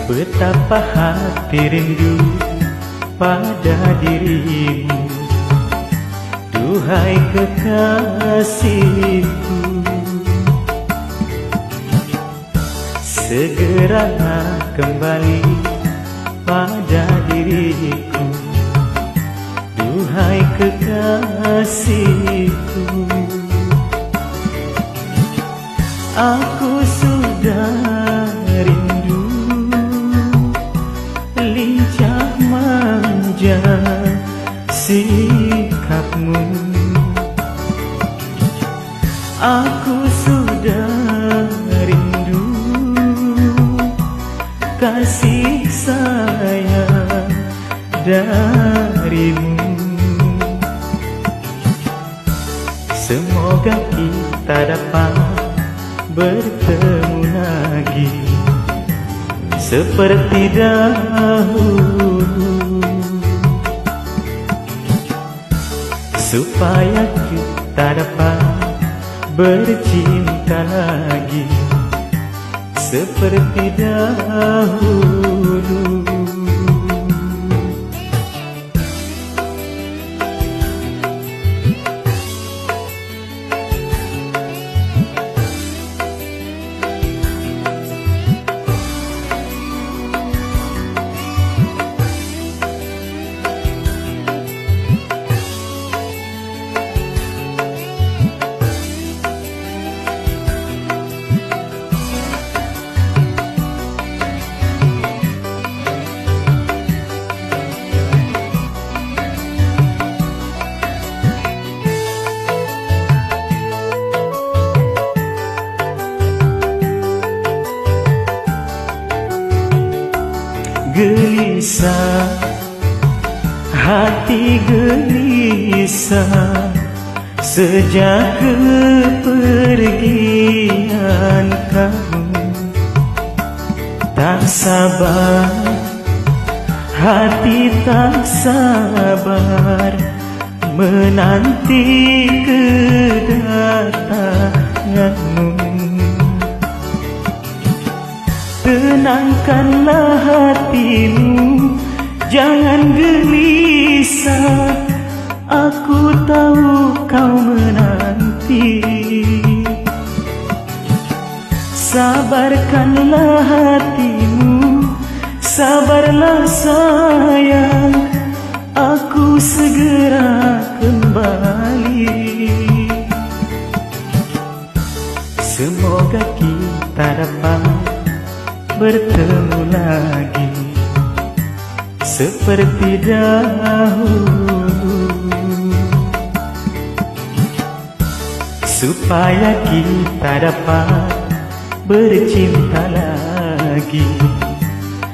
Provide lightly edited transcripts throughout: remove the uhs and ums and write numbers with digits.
Betapa hati rindu pada dirimu, duhai kekasihku. Segeralah kembali pada diriku, duhai kekasihku. Aku sudah rindu lincah manja sikapmu. Aku sudah rindu kasih sayang darimu. Semoga kita dapat bertemu lagi seperti dahulu, supaya kita dapat bercinta lagi seperti dahulu. Gelisah, hati gelisah sejak kepergian kamu. Tak sabar, hati tak sabar menanti kedatanganmu. Tenangkanlah hatimu, jangan gelisah. Aku tahu kau menanti. Sabarkanlah hatimu, sabarlah sayang. Aku segera kembali. Semoga kita dapat bertemu lagi seperti dahulu, supaya kita dapat bercinta lagi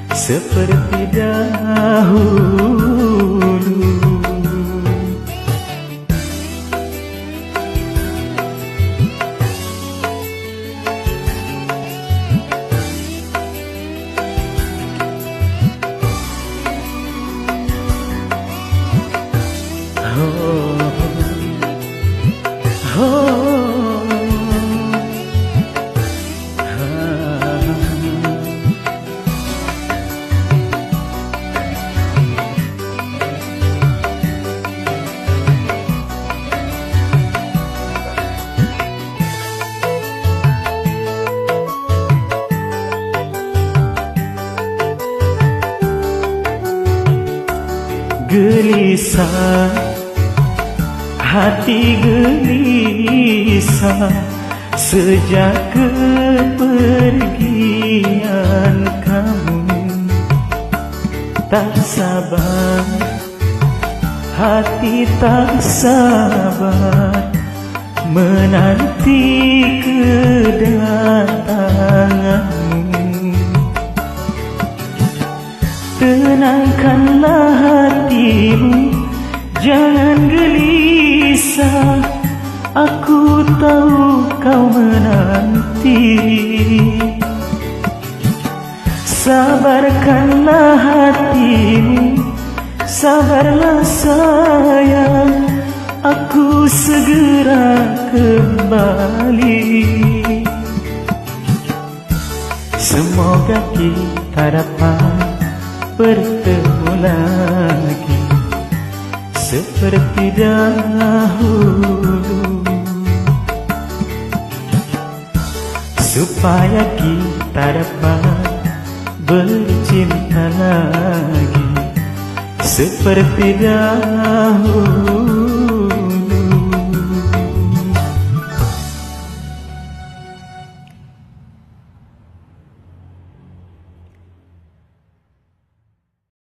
seperti dahulu. Gelisah, hati gelisah sejak kepergian kamu. Tak sabar, hati tak sabar menanti kedatanganmu. Tenangkanlah hatimu, jangan gelisah. Aku tahu kau menanti. Sabarkanlah hatimu, sabarlah sayang. Aku segera kembali. Semoga kita dapat bertemu lagi seperti dahulu, supaya kita dapat bercinta lagi seperti dahulu.